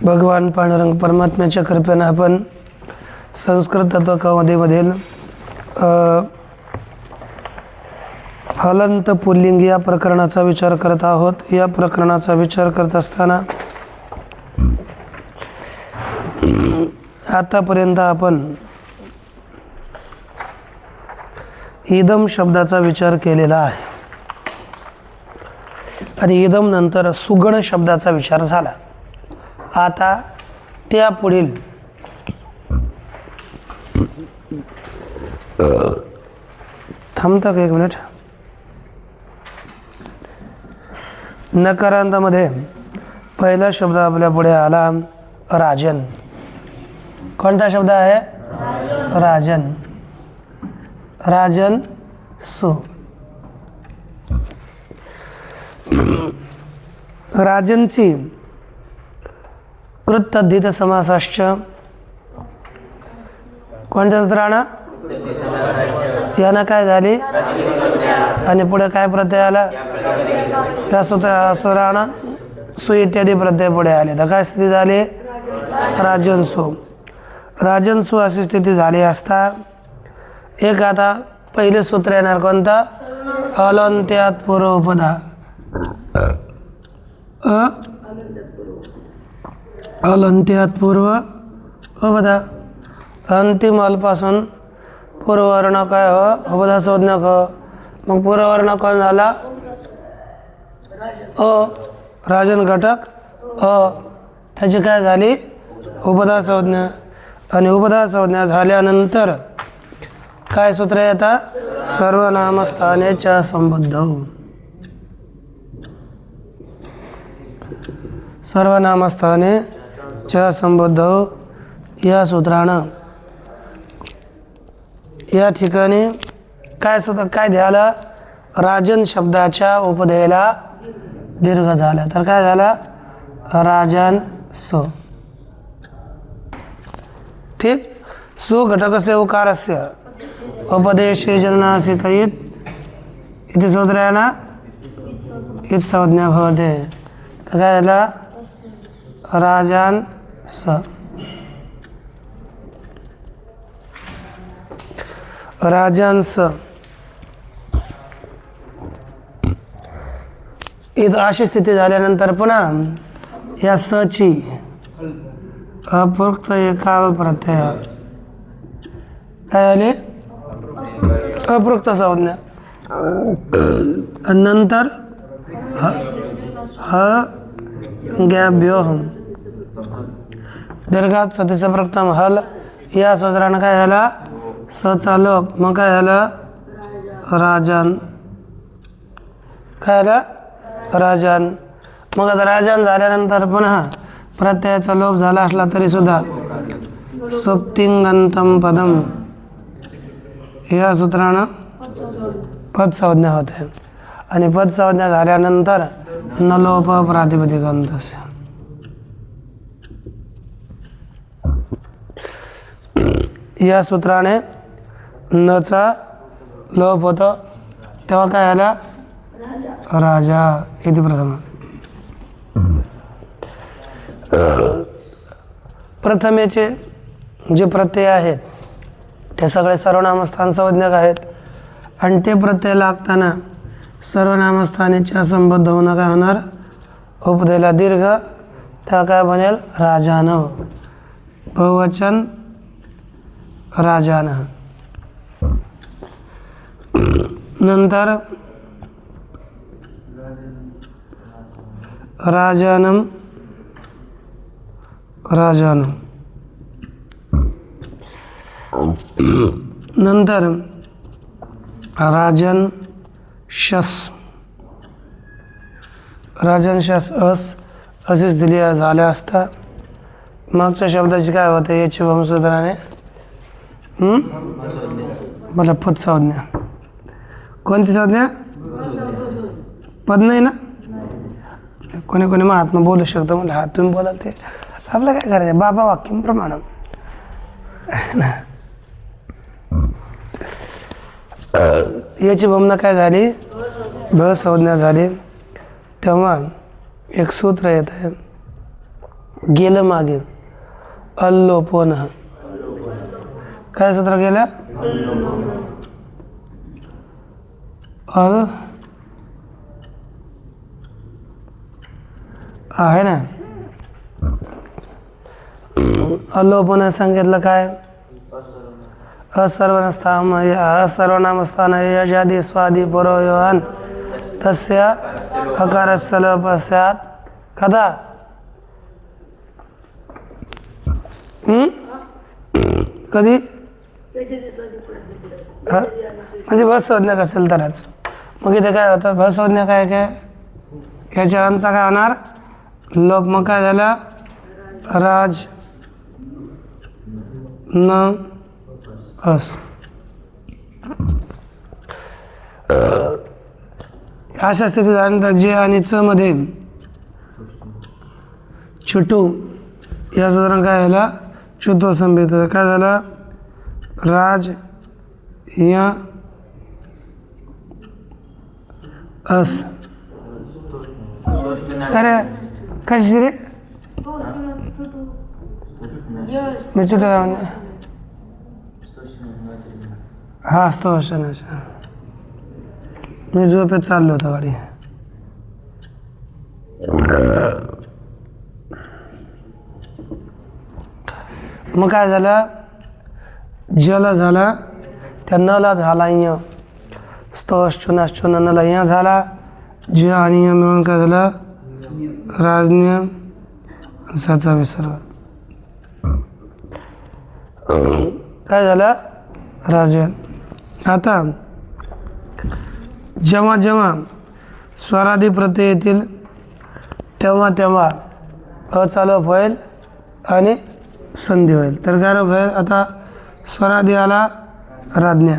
भगवान पांडुरंग परमात्म्याच्या कृपेनं आपण संस्कृत तत्वमधील हलंत पुल्लिंग या प्रकरणाचा विचार करत आहोत. या प्रकरणाचा विचार करत असताना आतापर्यंत आपण इदम शब्दाचा विचार केलेला आहे आणि इदम नंतर सुगण शब्दाचा विचार झाला. आता त्या पुढील थांबता का एक मिनिट. नकारांतामध्ये पहिला शब्द आपल्या पुढे आला राजन. कोणता शब्द आहे? राजन. राजन सु. राजनची कृत तद्धित समासाश्च कोणत्या सूत्रानं? यानं काय झाली आणि पुढे काय प्रत्यय आला? या सूत्रानं सु इत्यादी प्रत्यय पुढे आले. तर काय स्थिती झाली? राजनसु. राजनसु अशी स्थिती झाली असता एक आता पहिले सूत्र येणार कोणता? अलंत्यात पूर्वपदा. अलंत्यात पूर्व अपदा. अंतिम अलपासून पूर्ववर्ण काय हो? अपदा संज्ञक हो. मग पूर्ववर्ण कोण झाला? अ. राजन घटक अ. त्याची काय झाली? उपदा संज्ञा. आणि उपदा संज्ञा झाल्यानंतर काय सूत्र येतात? सर्वनामस्थाने च संबद्ध. सर्वनामस्थाने च संबद्ध या सूत्रानं या ठिकाणी काय सूत्र काय झालं? राजन शब्दाच्या उपधेयला दीर्घ झाला. तर काय झाला? राजन सु. ठीक. सु घटकस्य उकारस्य उपदेशे जननासिक इति सूत्रेण इत संज्ञा भवते. तर काय झालं? राजन स. राजन्स. इथं अशी स्थिती झाल्यानंतर पुन्हा या सची अपरोक्त एकाल प्रत्यय काय झाले? अपरोक्त संज्ञा. नंतर ह गॅब्योहम दीर्घात सतीचा प्रथम हल या सूत्रानं काय झाला? सचा लोप. मग काय झालं? राजन. काय झालं? राजन. मग आता राजन झाल्यानंतर पुन्हा प्रत्ययाचा लोप झाला असला तरी सुद्धा सुप्तिंगंतम पदम या सूत्रानं पदसंज्ञा होते. आणि पदसंज्ञा झाल्यानंतर न लोप प्रातिपदिकांतस्य. या सूत्राने नचा लोप होतो. तेव्हा काय आला? राजा इति प्रथम. प्रथमेचे जे प्रत्यय आहेत ते सगळे सर्वनामस्थान संज्ञक आहेत आणि ते प्रत्यय लागताना सर्वनामस्थानीच्या संबद्ध होणं काय होणार? उपदेला दीर्घ. त्या काय बनेल? राजानं. बहुवचन राजानं. नंतर राजानम राजानं. नंतर राजन शस राजंशास अस असेच दिली झाल्या असता मागच्या शब्दाची काय होते याची वंशसूत्राने मला पद संज्ञा. कोणती संज्ञा? पद नाही ना. कोणी कोणी महात्मा बोलू शकतो म्हणजे हा तुम्ही बोलाल ते आपलं काय करायचं बाबा वाक्यम प्रमाण. याची भावना काय झाली भ संज्ञा झाली तेव्हा एक सूत्र येत आहे गेलं मागे अल्लोपोन. काय सूत्र गेलं अल आहे ना. अल्लोपोन सांगितलं काय असर्वनामस्थान यजादी स्वादी परोयोहन तस्य अकारस्य लोपस्यात् कदा कधी म्हणजे भसंज्ञक असेल तरच. मग इथे काय होतं भसंज्ञा काय काय याच्या अंचा काय होणार लोप. मग काय झालं राज न अस. अशा स्थितीत झाल्यानंतर जे आणि च मध्ये छुटू या साधारण काय झाला चुत्व संभेत. काय झालं राज या अस. अरे कशी रे मी चुट हा असतो अशा मी झोपेत चाललो होतो गाडी. मग काय झालं जल झाला त्या नला झाला य स्तोश्चुनाश्चुन नला य झाला ज आणि य मिळून काय झालं राजन्य साचा विसर्ग. काय झालं राजन. आता जेव्हा जेव्हा स्वरादी प्रत्यय येतील तेव्हा तेव्हा अचालोप होईल आणि संधी होईल. तर काय होईल आता स्वरादी आला राजन्या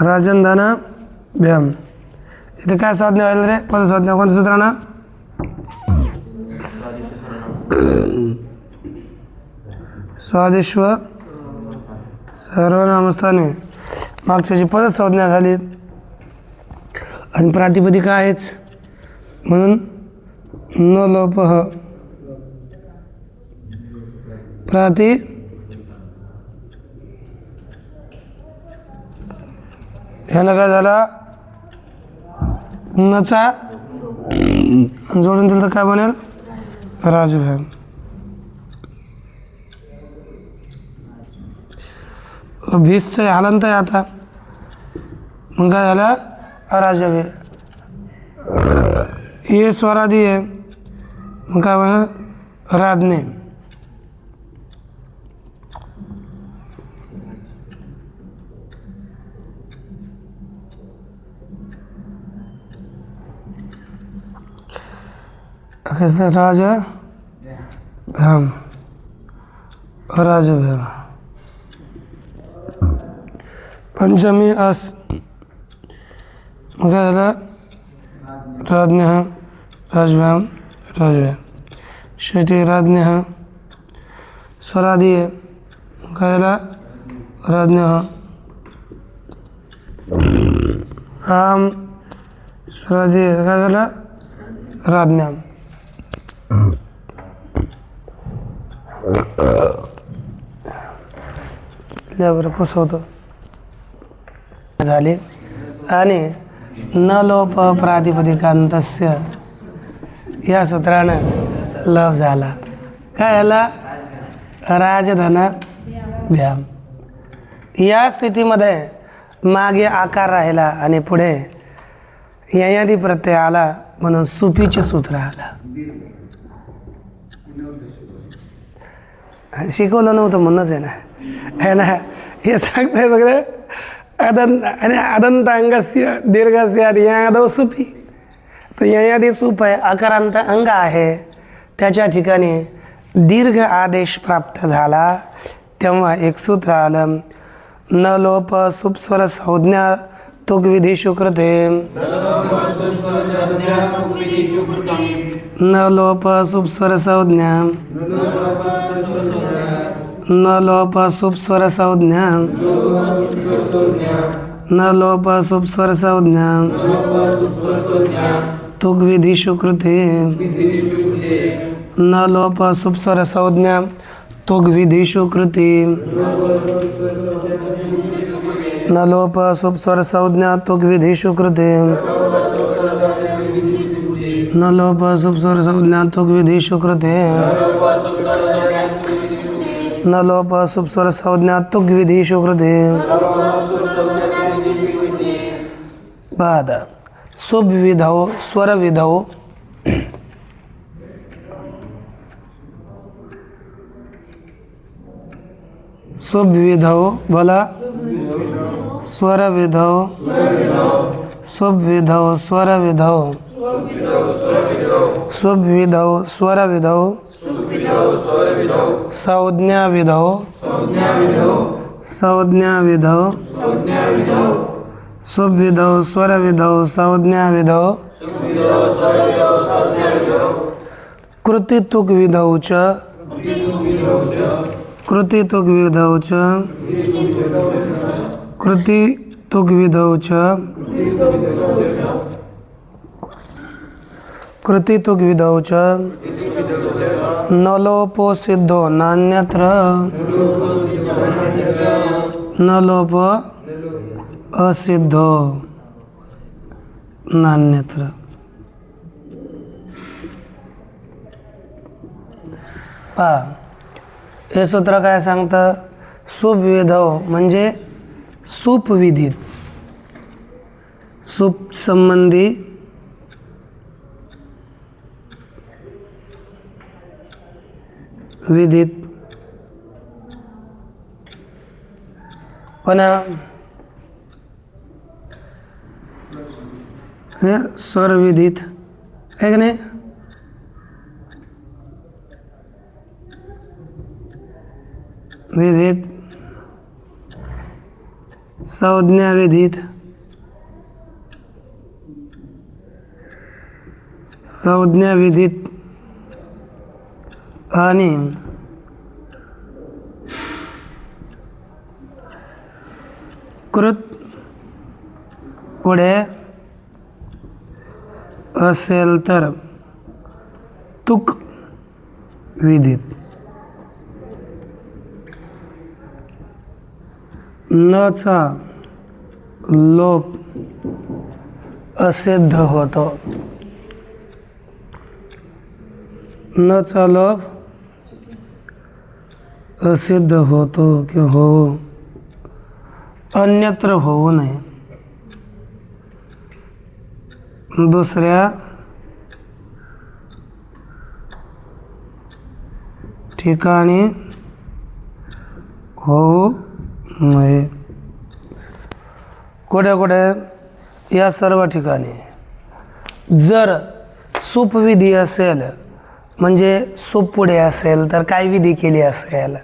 राजन धन भ्याम. इथे काय संज्ञा होईल रे पदसंज्ञा कोणत्या सूत्रानं स्वादिश्व सर्वनामस्थाने मागच्याची पदसंज्ञा झाली आणि प्रातिपदिका आहेच म्हणून न लोप प्राति ह्यानं काय झाला नचा जोडून दिलं तर काय बनेल राजभ्याम. भीसचं हलंत आहे आता मग काय झालं अराजभ्य. ये स्वरादी आहे मग काय म्हणा राजने. राज भ्याम अराजभ्याम. पंचमी अस मग काय झालं राजन्य राजभ्याम राजभ्याम. षष्ठी राजन्य स्वरादी आहे काय झाला राजन्य आम स्वरादी काय झालं राजन्याम. बरं पुसवतो झाले आणि न लोप प्रातिपदिकांतस्य या सूत्रानं लोप झाला. काय झाला राजधन भ्याम. या स्थितीमध्ये मागे आकार राहिला आणि पुढे ययादी प्रत्यय आला म्हणून सुपीचे सूत्र आला. शिकवलं नव्हतं म्हणूनच आहे ना हे सांगताय सगळे आणि अदंतांगस्य दीर्घस्य यादव सुपी. तर यादी सूप आहे, अकारांत अंग आहे, त्याच्या ठिकाणी दीर्घ आदेश प्राप्त झाला तेव्हा एक सूत्र आलं. न लोप सुपस्वर संज्ञा तुक विधीषु कृते. न लोप सुपस्वर संज्ञा, न लोप सुपस्वर संज्ञा, न लोप सुपस्वर संज्ञा तुक विधीषु कृते. न लोप सुपस्वर संज्ञा तुक विधीषु कृते. न लोप सुपस्वर संज्ञा तुक विधीषु कृते. न लोप सुपस्वर संज्ञा तुक विधीषु कृते. न लोप सुपस्वर संज्ञा तुक विधीषु कृते. बाद शुभ विधौ स्वर विधौ. शुभ विधौ बोला. स्वर विधौ, शुभ विधौ स्वर विधौ, शुभ विधौ स्वर विधौ, संज्ञा विधौ, संज्ञा विधौ, शुभ विधौ स्वर विधौ संज्ञा विधौ, कृति तुक विधौ च, कृति तुक विधौ च, कृति तुक विधौ च, कृति तुक विधौ च. न लोपो सिद्धो नान्यत्र, न लोप असिद्धो नान्यत्र. पहा हे सूत्र काय सांगतं. शुभ विधौ म्हणजे सूप विधित, सूप संबंधी विधित. पण स्वर विधित है कि नहीं. विधित, संज्ञा विधित, संज्ञा विधित आणि कृत पुढे असेल तर तुक विधित. न चा लोप असिद्ध होतो. न चा लोप असिद्ध होतो कि हो अन्यत्र होऊ नये. दुसऱ्या ठिकाणी होऊ नये. कुठे कुठे या सर्व ठिकाणी. जर सूप विधी असेल म्हणजे सूप पुढे असेल तर काय विधी केली असेल,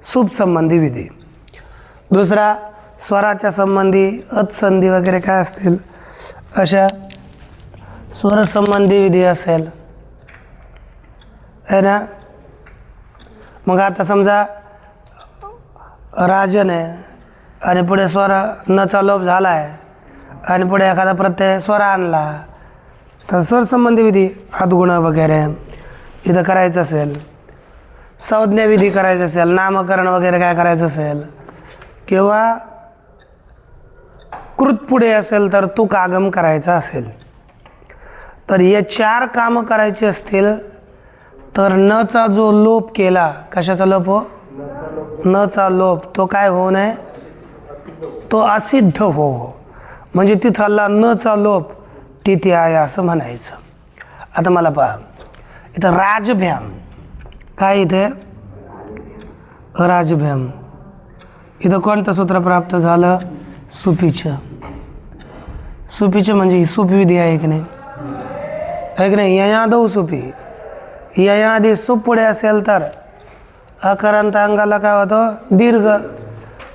सूप संबंधी विधी. दुसरा स्वराच्या संबंधी अतसंधी वगैरे काय असतील अशा स्वर संबंधी विधी असेल है ना. मग आता समजा राजन आहे आणि पुढे स्वर नचा लोप झाला आहे आणि पुढे एखादा प्रत्यय स्वर आणला तर स्वर संबंधी विधी आदगुण वगैरे इथं करायचं असेल, संज्ञा विधी करायचं असेल, नामकरण वगैरे काय करायचं असेल किंवा कृत पुढे असेल तर तुक आगम करायचा असेल तर हे 4 कामं करायची असतील तर नचा जो लोप केला, कशाचा लोप हो, नचा लोप, तो काय होऊ नये, तो असिद्ध हो. म्हणजे तिथला नचा लोप तिथे आहे असं म्हणायचं. आता मला पहा इथं राजभ्याम काय, इथे राजभ्याम, इथं कोणतं सूत्र प्राप्त झालं, सुपीचं. सुपीचं म्हणजे ही सूप विधी आहे की नाही, आहे की नाही. या दौ सुपी, या आधी सूप पुढे असेल तर अकारांत अंगाला काय होतं, दीर्घ.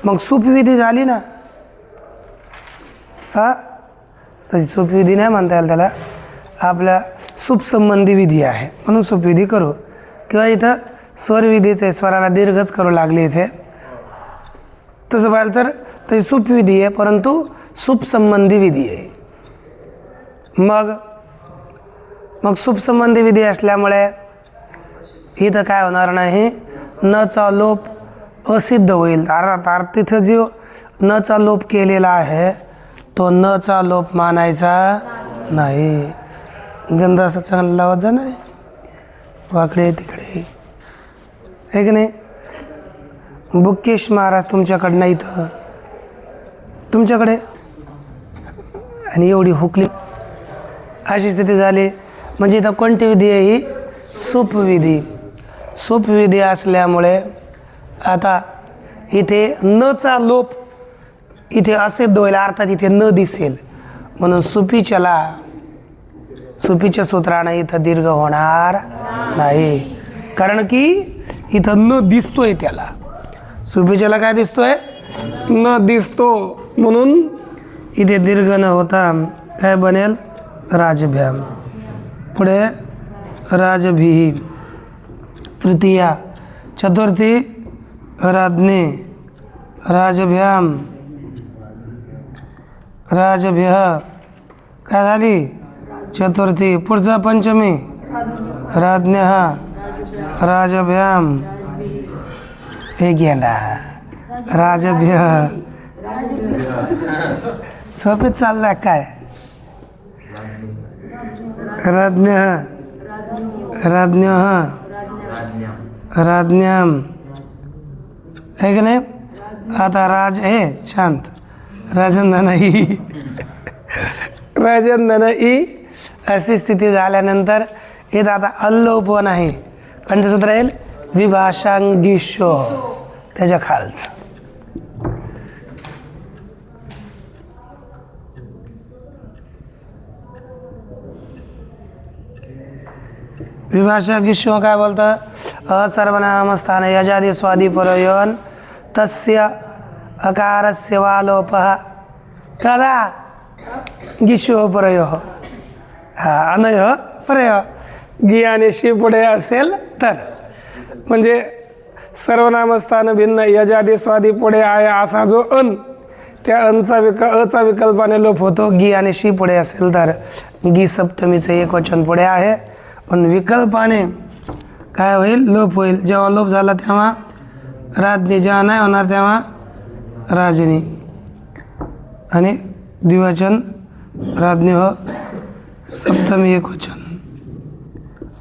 मग सूप विधी झाली ना. हा, तशी सूप विधी नाही म्हणता येईल त्याला, आपल्या सूप संबंधी विधी आहे म्हणून सूप विधी करू. किंवा इथं स्वरविधीचे स्वराला दीर्घच करू लागले इथे, तसं पाहिलं तर तशी सूप विधी आहे, परंतु सूप संबंधी विधी आहे. मग सूप संबंधी विधी असल्यामुळे इथं काय होणार नाही, नचा लोप असिद्ध होईल. अर्थात तिथं जो नचा लोप केलेला आहे तो नचा लोप मानायचा नाही. गंध असं चांगला लावत जाणार आहे, वाकडे तिकडे, आहे की नाही. बुक्केश महाराज तुमच्याकडं नाही, इथं तुमच्याकडे, आणि एवढी हुकली अशी स्थिती झाली. म्हणजे इथं कोणती विधी आहे, ही सूप विधी. सूप विधी असल्यामुळे आता इथे नचा लोप इथे असिद्ध होईल, अर्थात इथे न दिसेल, म्हणून सुपीच्या सूत्रानं इथं दीर्घ होणार नाही, कारण की इथं न दिसतोय त्याला. सुपीच्याला काय दिसतोय, न दिसतो, म्हणून इथे दीर्घ न होता काय बनेल, राजभ्याम. पुढे राजभी, तृतीया, चतुर्थी राज्ञे, राजभ्याम, राजभ्य, काय झाली, चतुर्थी. पुढचा पंचमी, राज्ञ, राजभ्याम, हे गेंडा, राजभ्य. सोपीत चाललाय काय, राज्ञ, राज्ञ, राज्ञाम, आहे की नाही. आता राज हे शांत, राजन ई, राजन ई अशी स्थिती झाल्यानंतर इथं आता अल्लोपन आहे. कंठसूत्र येईल विभाषांगिशो, त्याच्या खालचं. विभाषा गिश्व काय बोलतं, असर्वनामस्थान यजादी स्वादी परयोन तस्य अकारस्य वालोपः कदा गिश्व परयो. हा, अनय परय, गी आणि शी पुढे असेल तर, म्हणजे सर्वनामस्थान भिन्न यजादी स्वादी पुढे आहे असा जो अन, त्या अचा विकल्पाने लोप होतो. गी आणि शी पुढे असेल तर, गी सप्तमीचं एक वचन पुढे आहे, पण विकल्पाने काय होईल, लोप होईल. जेव्हा लोप झाला तेव्हा राज्ञी, जेव्हा नाही होणार तेव्हा राजनी, आणि द्विवचन राज्ञ हो, सप्तमी एक वचन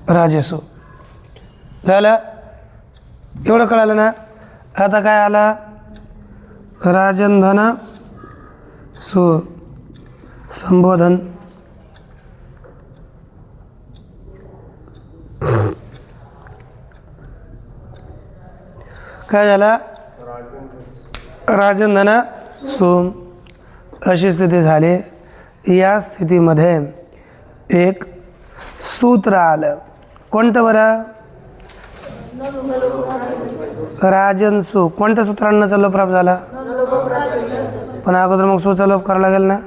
राजसू. झालं, एवढं कळालं ना. आता काय आला, राजनधन सु संबोधन. काय झाला, राजनधन सोम अशी स्थिती झाली. या स्थितीमध्ये एक सूत्र आलं, कोणतं बरं, राजनसू. कोणत्या सूत्रांचा लोप प्राप्त झाला, पण अगोदर मग सूचा लोप करावा लागेल ना.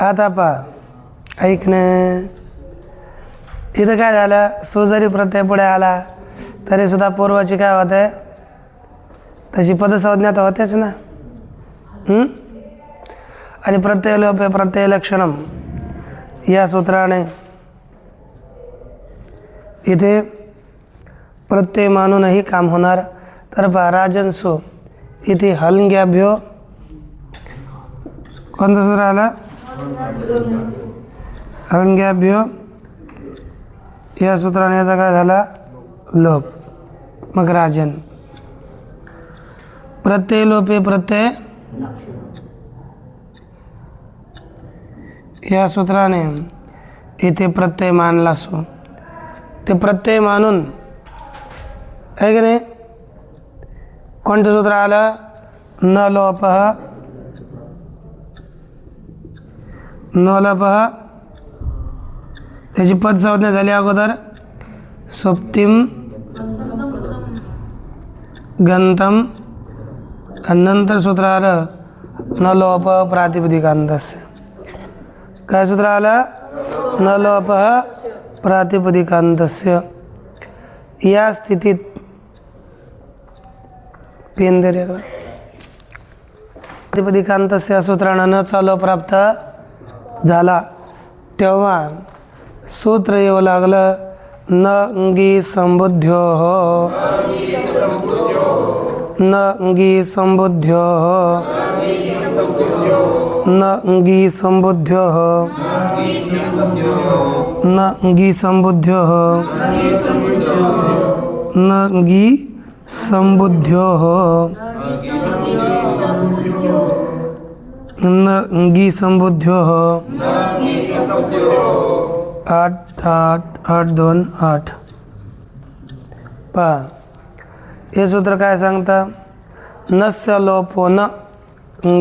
आता पहा, ऐक ना, इथं काय झालं, सु जरी प्रत्यय पुढे आला तरी सुद्धा पूर्वाची काय होते, तशी पदसंज्ञा तर होतेच ना. आणि प्रत्यय लोप प्रत्यय लक्षणम या सूत्राने इथे प्रत्यय मानूनही काम होणार. तर पहा, राजनसु इथे हलंग्याभ्यो, कोणतं सूत्र आला, हलंग्याभ्यो, या सूत्राने याचा काय झाला, लोप. मग राजन, प्रत्यय लोपे प्रत्यय, या सूत्राने इथे प्रत्यय मानला सो, ते प्रत्यय मानून, आहे की नाही, कोणतं सूत्र आलं? न लोपः, न लोपः. त्याची पद संज्ञा झाली अगोदर सुप्तिम गंतम आणि नंतर सूत्र आलं न लोप प्रातिपदिकांतस्य. काय सूत्र आलं? न लोप प्रातिपदिकांतस्य. या स्थितीत प्रातिपदिकांतस्य सूत्रानं न चा लोप प्राप्त झाला तेव्हा सूत्र येऊ लागलं न ङी संबुद्ध्योः, न ङी संबुद्ध्योः, न ङी संबुद्ध्योः, न ङी संबुद्ध्योः, न ङी संबुद्ध्योः, न ङी संबुद्ध्योः. 8 8 8 2 8. पहा हे सूत्र काय सांगतं? नस्य लोपो न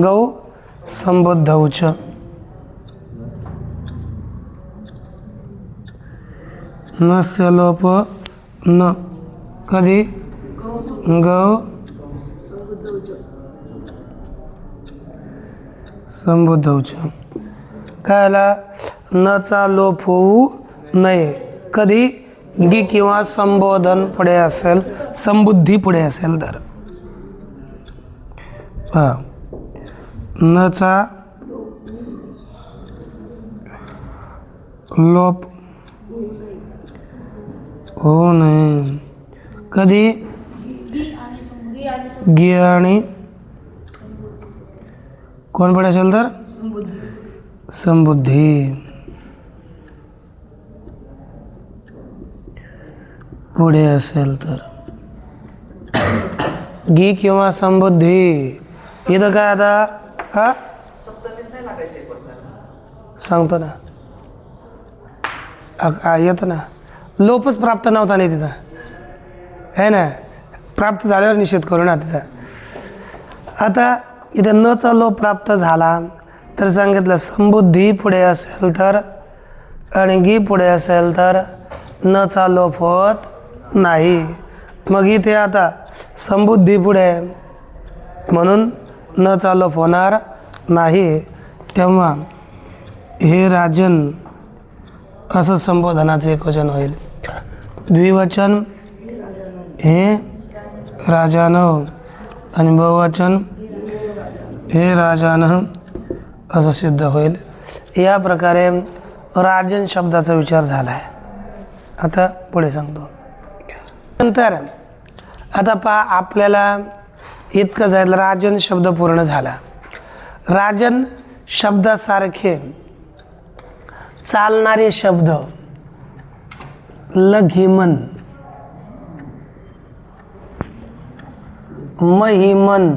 गौ संबुद्धौच. नस्य लोप न कधी गौ संबुद्धौच. काय आला? नचा लोप होऊ नये कधी गी किंवा संबोधन पुढे असेल, संबुद्धी पुढे असेल तर. नचा लोप होऊ नये कधी गी आणि कोण पुढे असेल तर संबुद्धी पुढे असेल तर. गी किंवा संबुद्धी इथं काय आता? हा सांगतो ना, येतं ना. लोपच प्राप्त नव्हता नाही तिथं, है ना. प्राप्त झाल्यावर निषेध करू ना तिथं. आता इथं न चा लोप प्राप्त झाला तर सांगितलं संबुद्धी पुढे असेल तर आणि गी पुढे असेल तर न चा लोप होत नाही. मग इथे आता संबुद्धी पुढे म्हणून न चा लोप होणार नाही. तेव्हा हे राजन असं संबोधनाचं एकवचन होईल. द्विवचन हे राजानव आणि बहुवचन हे राजानह असं सिद्ध होईल. या प्रकारे राजन शब्दाचा विचार झाला आहे. आता पुढे सांगतो. नंतर आता पहा आपल्याला इतकं जायला राजन शब्द पूर्ण झाला. राजन शब्दासारखे चालणारे शब्द लघिमन, महिमन,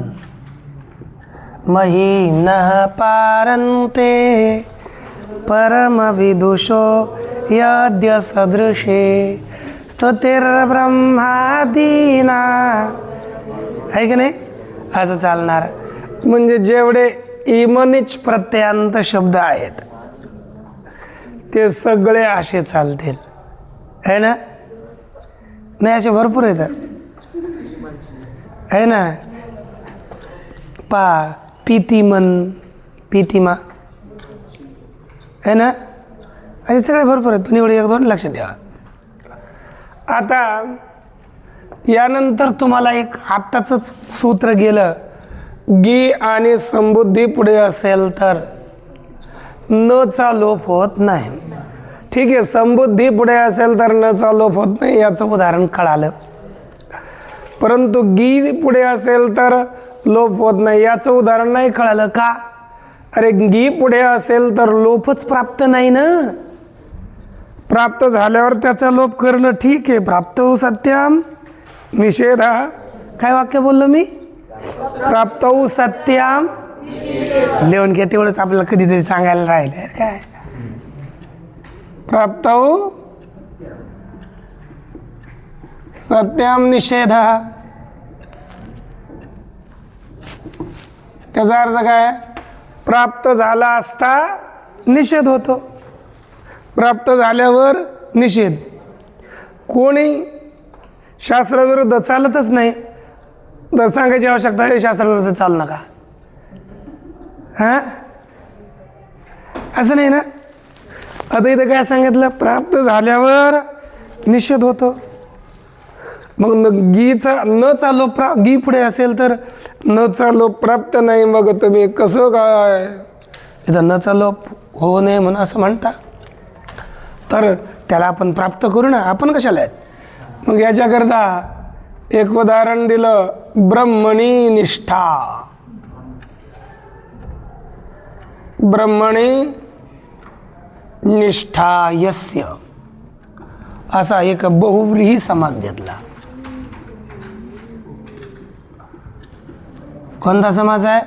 महीनः पारन्ते परमविदुषो यद्य सदृशे स्तुतिर्ब्रह्मादीना. आहे की नाही? असं चालणार. म्हणजे जेवढे इमनिच प्रत्ययांत शब्द आहेत ते सगळे असे चालतील, है ना. नाही असे भरपूर येतात, है ना. पा पीतिमन, पीतिमा, है ना. असे सगळे भरपूर आहेत, पण एवढे एक दोन लक्षात ठेवा. आता यानंतर तुम्हाला एक आत्ताच सूत्र गेलं. गी आणि संबुद्धी पुढे असेल तर न चा लोप होत नाही. ठीक आहे, संबुद्धी पुढे असेल तर न चा लोप होत नाही याचं उदाहरण कळालं. परंतु गी पुढे असेल तर लोप होत नाही याचं उदाहरण नाही कळालं. का? अरे गी पुढे असेल तर लोपच प्राप्त नाही ना. प्राप्त झाल्यावर त्याचा लोप करणं ठीक आहे. प्राप्त सत्याम निषेध. काय वाक्य बोललो मी? प्राप्त सत्याम लिहून घे. तेवढंच आपल्याला कधीतरी सांगायला राहिलं काय. प्राप्त सत्याम निषेध. त्याचा अर्थ काय? प्राप्त झाला असता निषेध होतो, प्राप्त झाल्यावर निषेध. कोणी शास्त्राविरुद्ध चालतच नाही तर सांगायची आवश्यकता आहे शास्त्राविरुद्ध चालू नका, हां असं नाही ना. आता इथं काय सांगितलं? प्राप्त झाल्यावर निषेध होतो. मग गीचा न चालो गी पुढे असेल तर न चालो प्राप्त नाही, मग तुम्ही कसं काय इथं न चालो होऊ नये म्हणून असं म्हणता, तर त्याला आपण प्राप्त करू ना, आपण कशाला आहेत. मग याच्याकरता एक उदाहरण दिलं, ब्रह्मणी निष्ठा. ब्रह्मणी निष्ठा यस्य असा एक बहुव्रीही समास घेतला. कोणता समास आहे?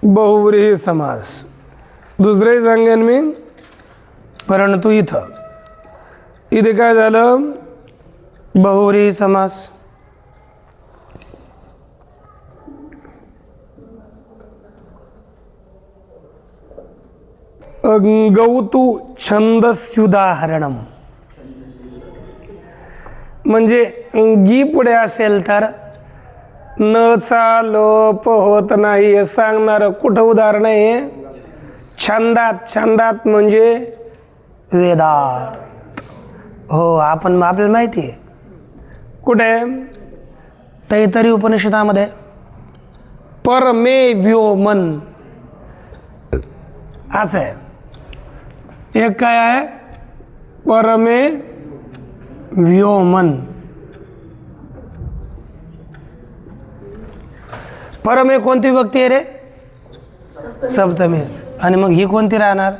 बहुव्रीही समास. दुसरे सांगेन मी, परंतु इथे काय झालं? बहुव्रीही समास. गौतु छंदस्युदाहरणम, म्हणजे गी पुढे असेल तर न चा लोप होत नाही हे सांगणार कुठं उदाहरण आहे? छंदात. छंदात म्हणजे वेदात. हो, आपण आपल्याला माहिती आहे कुठे? तैत्तरीय उपनिषदामध्ये परमे व्योमन असं आहे. एक काय आहे? परमे व्योमन. परमे कोणती व्यक्ती आहे रे? सप्तमी. आणि मग ही कोणती राहणार?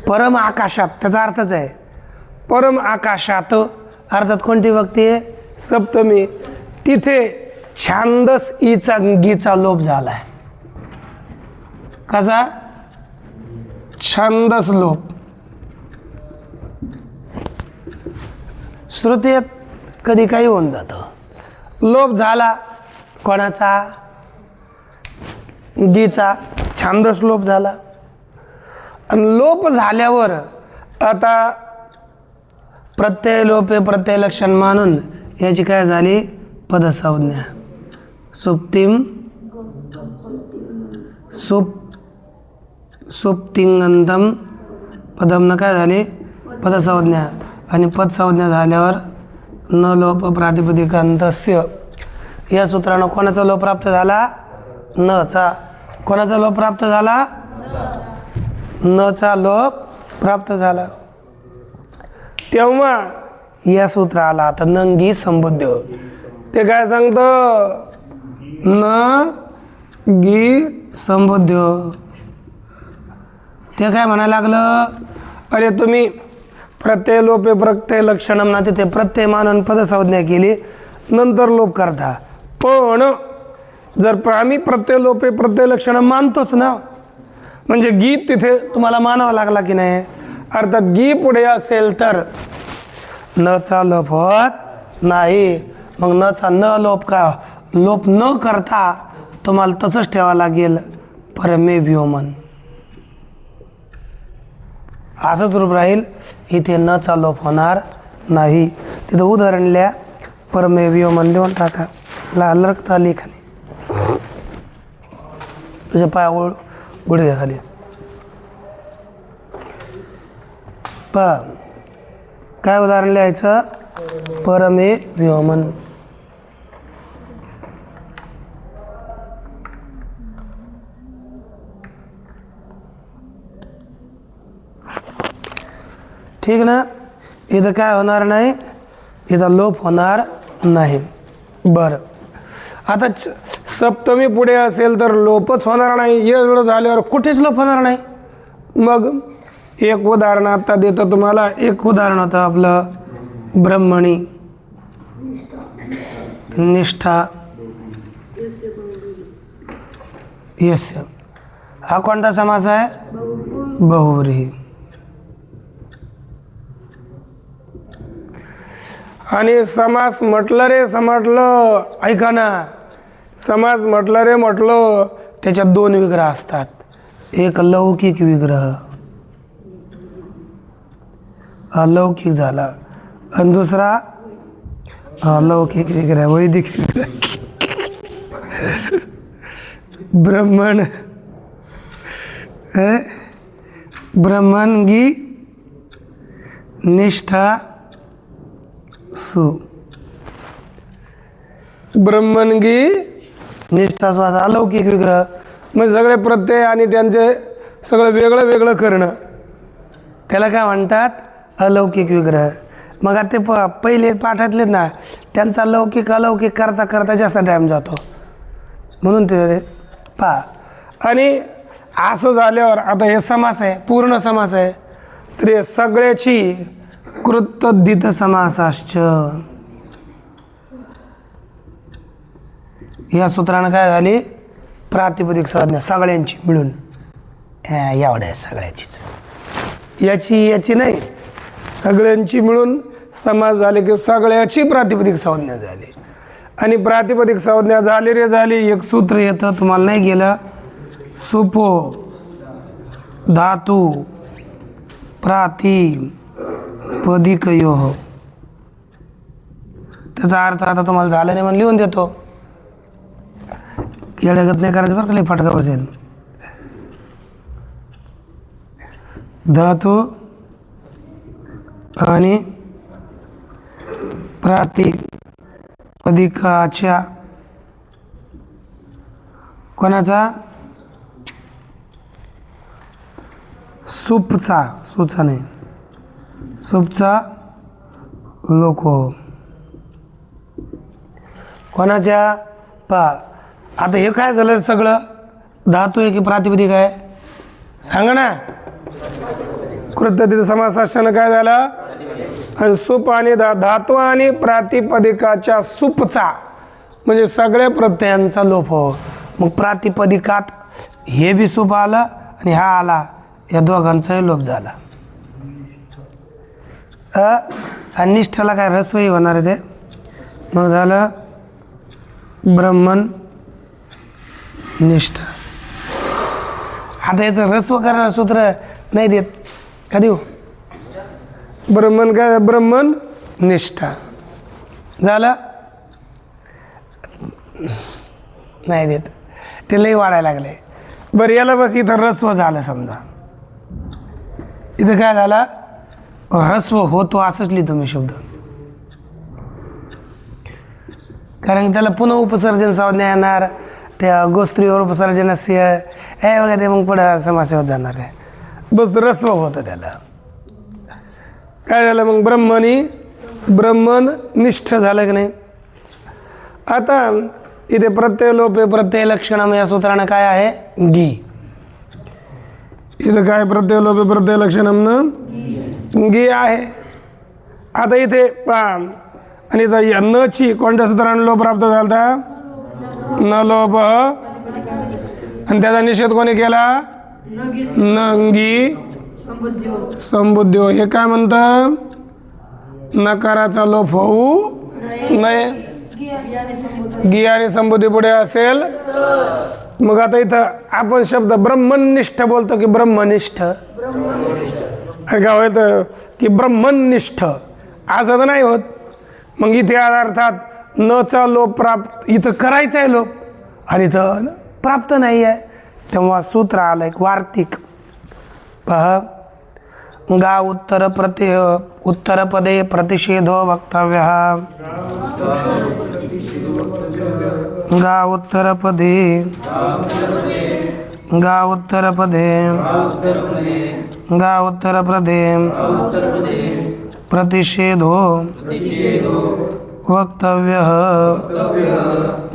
परम आकाशात. त्याचा अर्थच आहे परम आकाशात, अर्थात कोणती व्यक्ती आहे? सप्तमी. तिथे छांदस ईचा गीचा लोप झालाय. कसा? छंदस लोप. श्रुतीत कधी काही होऊन जातं. लोप झाला कोणाचा? गीचा. छांदस लोप झाला. आणि लोप झाल्यावर आता प्रत्यय लोपे प्रत्यय लक्षण मानून याची काय झाली? पदसंज्ञा. सुप्तिम सुप्तिंगंतम पदम न काय झाली? पदसंज्ञा. आणि पदसंज्ञा झाल्यावर न लोप प्रातिपदिकांतस्य. या सूत्रानं कोणाचा लोप प्राप्त झाला? न चा. कोणाचा लोप प्राप्त झाला? न चा लोप प्राप्त झाला. तेव्हा या सूत्राला आता नंगी संबोध्य. ते काय सांगतं? न गी संबोध्य. ते काय म्हणायला लागलं? अरे तुम्ही प्रत्यय लोपे प्रत्यय लक्षणम ना, तिथे प्रत्यय मानून पदसंज्ञा केली, नंतर लोप करता. पण जर आम्ही प्रत्यय लोपे प्रत्यय लक्षणम मानतोच ना, म्हणजे गीत तिथे तुम्हाला मानावा लागला की नाही? अर्थात गी पुढे असेल तर न चा लोप होत नाही. मग न चा न लोप का लोप न करता तुम्हाला तसंच ठेवावं लागेल परमे व्योमन. असंच रूप राहील. इथे न चा लोप होणार नाही. तिथं उदाहरण लिहा, परमे व्योमन देऊन टाका. लरकता लेखाने तुझ्या पाया गुडघ्या खाली पहा. काय उदाहरण लिहायचं? परमे व्योमन. ठीक ना? इथं काय होणार नाही? इथं लोप होणार नाही. बरं, आता सप्तमी पुढे असेल तर लोपच होणार नाही. एवढं झाल्यावर कुठेच लोप होणार नाही. मग एक उदाहरण आता देतो तुम्हाला. एक उदाहरण होतं आपलं ब्रह्मणी निष्ठा यस्य. हा कोणता समास आहे? बहुव्रीही. आणि समास म्हटलं रे, समजलं? ऐका ना, समास म्हटलं रे म्हटलं त्याच्यात दोन विग्रह असतात. एक लौकिक विग्रह, अलौकिक झाला, आणि दुसरा अलौकिक विग्रह, वैदिक विग्रह. ब्रह्मण ब्रह्मणगी निष्ठा सु, ब्रह्मणगी निष्ठा सु असा अलौकिक विग्रह. म्हणजे सगळे प्रत्यय आणि त्यांचे सगळं वेगळं वेगळं करणं, त्याला काय म्हणतात? अलौकिक विग्रह. मग आता ते पहिले पाठातले ना, त्यांचा लौकिक अलौकिक करता करता जास्त टाईम जातो, म्हणून ते पहा. आणि असं झाल्यावर आता हे समास आहे, पूर्ण समास आहे, तर हे सगळ्याची कृतद्धित समासाश्च, या सूत्रानं काय झाली? प्रातिपदिक संज्ञा सगळ्यांची मिळून, एवढ्या सगळ्याचीच, याची नाही, सगळ्यांची मिळून समास झाले की सगळ्याची प्रातिपदिक संज्ञा झाली. आणि प्रातिपदिक संज्ञा झाली रे झाली, एक सूत्र येतं, तुम्हाला नाही गेलं, सुपो धातू प्रातिपदिकयोः. त्याचा अर्थ आता तुम्हाला झालं नाही म्हणून लिहून देतो, येड्यागत नाही करायचं बरं का, लई फटका बसेल. धातू आणि प्रातिपदिकाच्या कोणाचा? सुपचा, सुचा नाही, सुपचा लोको. कोणाच्या? पहा आता हे काय झालं सगळं? धातू आहे की प्रातिपदिक आहे? सांगा ना. कृतद्धित समासानं काय झालं? आणि सुप आणि धातू आणि प्रातिपदिकाच्या सुपचा म्हणजे सगळ्या प्रत्ययांचा लोप हो. मग प्रातिपदिकात हे बी सुप आलं आणि हा आला, या दोघांचाही लोप झाला. आणि निष्ठाला काय रस्वही होणार आहे ते, मग झालं ब्रह्मन निष्ठा. आता याचं रस्व करणार सूत्र नाही देत का देऊ? ब्रह्मन काय? ब्रह्मन निष्ठा झालं, नाही देत, ते लई वाढायला लागले. बरं याला बस इथं रस्व झालं समजा, इथं काय झालं? रस्व होतो असंच लिहितो मी शब्द, कारण त्याला पुन्हा उपसर्जन संज्ञा येणार, त्या गोस्त्रीवर उपसर्जनस्य हे वगैरे, मग पुढं समास होत जाणार आहे. बस रस्व होतं त्याला. काय झालं मग? ब्रह्मणी ब्रह्मन निष्ठ झालं की नाही. आता इथे प्रत्यय लोपे प्रत्यय लक्षणम या सूत्रानं काय आहे? गी. इथं काय प्रत्यय लोपे प्रत्यय लक्षणम न गी आहे. आता इथे पहा, आणि इथं न ची कोणत्या सूत्रानं लोप प्राप्त झाला? न लोप. आणि त्याचा निषेध कोणी केला? नंगी संबुद्ध्यो. हे काय म्हणतं? नकाराचा लोप होऊ नये. गी आणि संबुद्धी पुढे असेल. मग आता इथं आपण शब्द ब्रह्मनिष्ठ बोलतो की ब्रह्मनिष्ठ? काय होतं की ब्रह्मनिष्ठ असं तर नाही होत. मग इथे अर्थात नचा लोप प्राप्त इथं करायचा आहे लोप, आणि इथं प्राप्त नाही आहे, तेव्हा सूत्र आलं एक वार्तिक. पहा, गा उत्तरपदे प्रतिषेधो वक्तव्य. गा उत्तरपदे प्रतिषेधो वक्तव्यः. गा उत्तरपदे प्रतिषेधो वक्तव्यः.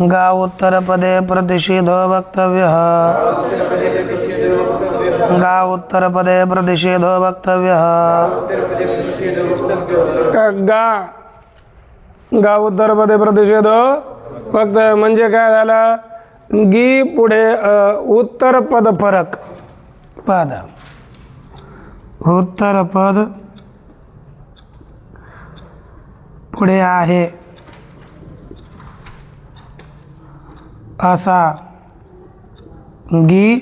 गा उत्तरपदे प्रतिषेधो वक्तव्यः. गा उत्तरपदे प्रतिषेधो वक्तव्य म्हणजे काय झालं? गी पुढे उत्तर पद फरक. पद उत्तर पद पुढे आहे असा गी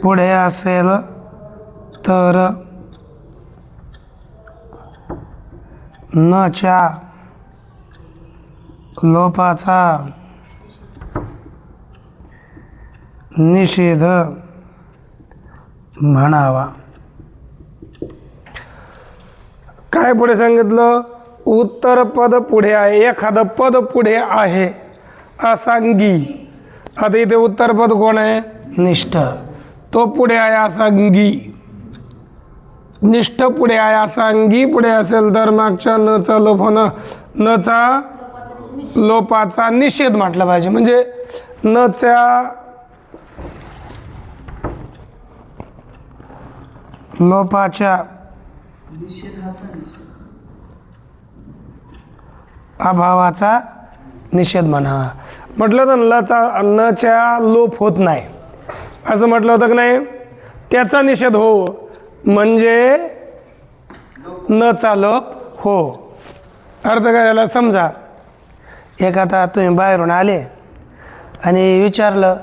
पुढे असेल तर नच्या लोपाचा निषेध म्हणावा. काय पुढे सांगितलं? उत्तर पद पुढे आहे, एखादं पद पुढे आहे असांगी. आता इथे उत्तर पद कोण आहे? निष्ठ. तो पुढे आहे असांगी. निष्ठ पुढे आहे असांगी पुढे असेल तर मागच्या नचा लोप होणं, नचा लोपाचा निषेध म्हटलं पाहिजे. म्हणजे नच्या लोपाच्या अभावाचा निषेध म्हणा. म्हटलं तर नच्या लोप होत नाही असं म्हटलं होतं की नाही? त्याचा निषेध हो म्हणजे नचा लोप हो. अर्थ काय झाला समजा. एक आता तुम्ही बाहेरून आले आणि विचारलं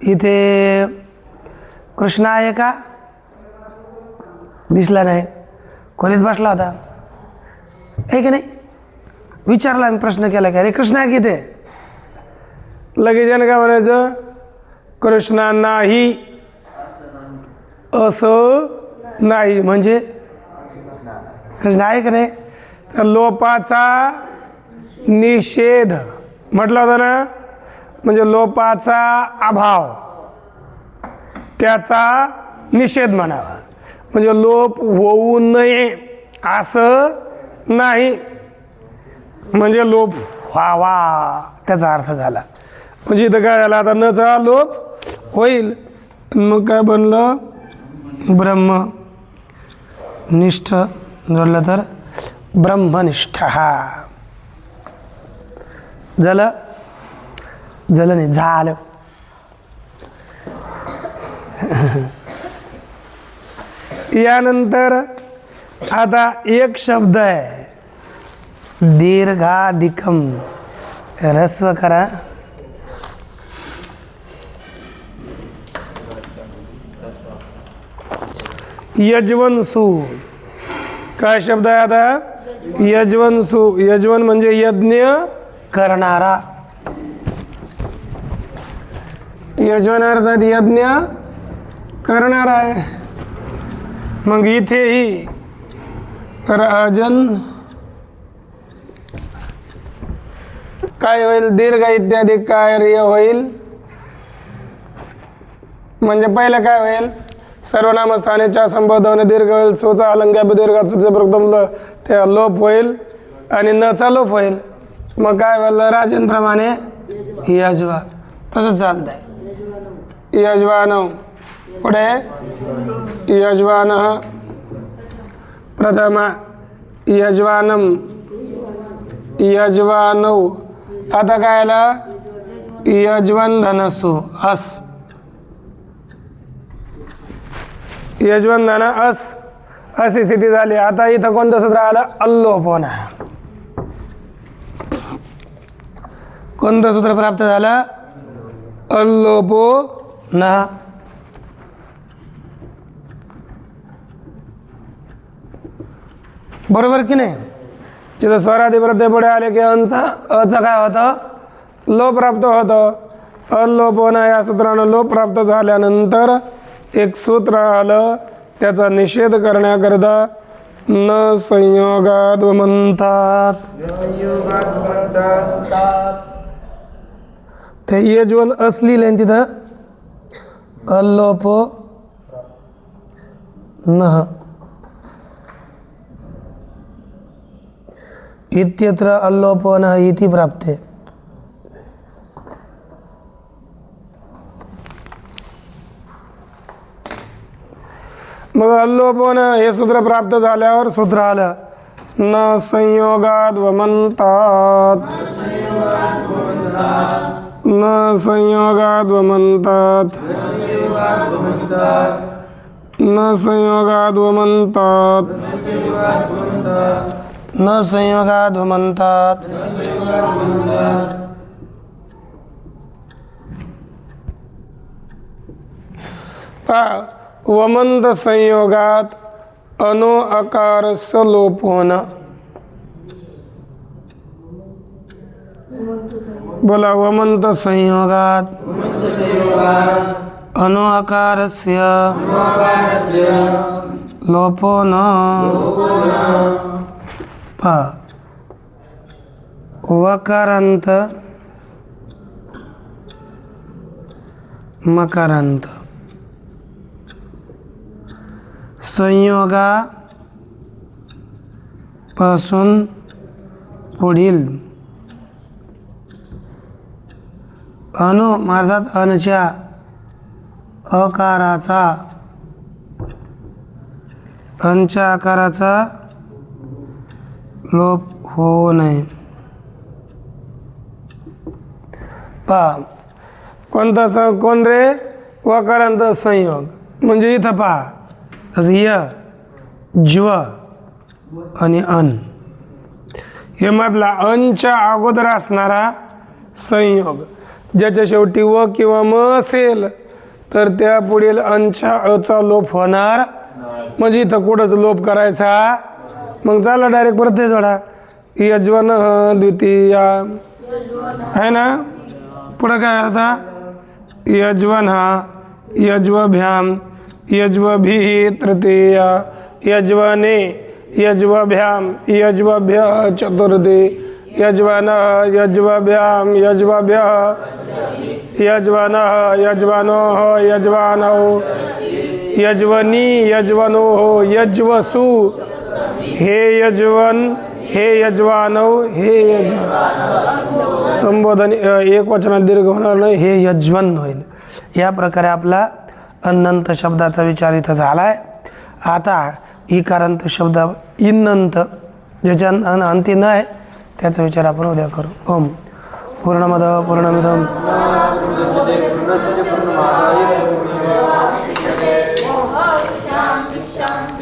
इथे कृष्ण आहे का? दिसला नाही, खोलीत बसला होता आहे की नाही? विचारला आणि प्रश्न केला की अरे कृष्ण आहे की इथे? लगेच यानं काय म्हणायचं? कृष्णा नाही असं नाही. म्हणजे कृष्ण आहे की नाही? तर लोपाचा निषेध म्हटलं होतं ना. म्हणजे लोपाचा अभाव त्याचा निषेध म्हणावा. म्हणजे लोप होऊ नये असं नाही, म्हणजे लोप व्हावा त्याचा अर्थ झाला. म्हणजे इथं काय झालं? आता नचा लोप होईल. मग काय बनलं? ब्रह्मनिष्ठ जोडलं तर ब्रह्मनिष्ठ. हा झालं नाही झालं. यानंतर आता एक शब्द आहे दीर्घाधिकम. ह्रस्व करा. यजवंसु. काय शब्द आहे आता? यजवंसु. यजवन म्हणजे यज्ञ करणारा. यजवन अर्थात यज्ञ करणारा आहे. मग इथेही राजन काय होईल? दीर्घ इत्यादी कार्य होईल. म्हणजे पहिलं काय होईल? सर्वनाम स्थानेच्या संबोधन दीर्घ होईल. सोचा अलंग्या दीर्घ प्रथम त्या लोप होईल आणि नचा लोप होईल. मग काय होईल? राजनप्रमाणे यजवा. तसंच चालतंय. यजवान पुढे यजवान प्रथम यजवानम यजवानौ. आता काय आलं? यजवंधनसु अस. यजवंधन अस अशी स्थिती झाली. आता इथं कोणतं सूत्र आलं? अल्लोपन. कोणतं सूत्र प्राप्त झालं? अल्लोपो न. बरोबर की नाही? तिथं स्वरादी प्रत्यय पुढे आले की अचं काय होतं? लोप प्राप्त होतं. अल्लोपन या सूत्रानं लोप प्राप्त झाल्यानंतर एक सूत्र आलं, त्याचा निषेध करण्याकरता न संयोगात म्हणतात. ते यजवन असली तिथं अल्लोपो न इत्यत्र अल्लोपो न इति प्राप्ते. मग अल्लोपन हे सूत्र प्राप्त झाल्यावर सूत्र आलं न संयोगात म्हणतात. न संयोगात म्हणतात. न संयोगात म्हणतात. न संयोगात म्हणतात. वमंत संयोगात अनो अकारस्य लोप होणं. बोला, वमंत संयोगात अनो अकारस्य लोपो न. वकारांत मकारांत संयोगा पासून पुढील अनु मार्गात अनच्या अकाराचा अंच्या आकाराचा लोप होऊ नये. कोणता कोण रे? वकारांत संयोग. म्हणजे इथं पहा, जसं य ज्व आणि अन, हे मधला अनच्या अगोदर असणारा संयोग, ज्याच्या शेवटी व किंवा म असेल तर त्या पुढील अनच्या अचा लोप होणार. म्हणजे इथं कुठंच लोप करायचा. मग चला डायरेक्ट परत जोडा. यजवन द्वितीया आहे ना. पुढं काय आता? यजवन हा, यज्वभ्याम, यज्वभी तृतीया, यज्वने, यज्वभ्याम, यज्वभ्य चतुर्थी, यज्वन, यज्वभ्याम, यज्वभ्य, यज्वन, यज्वनो, यज्वानौ, यज्वनी, यज्वनो, यज्वसु, हे यज्वन, हे यज्वानौ, हे यज्वन. संबोधन एक वचनात दीर्घ होणार नाही, हे यज्वन होईल. या प्रकारे आपला अनंत शब्दाचा विचार इथं झाला आहे. आता इकारांत शब्द इन्नंत, ज्याच्या अंती न आहे त्याचा विचार आपण उद्या करू. ओम पूर्णमद पूर्णमिदम शांती शांती.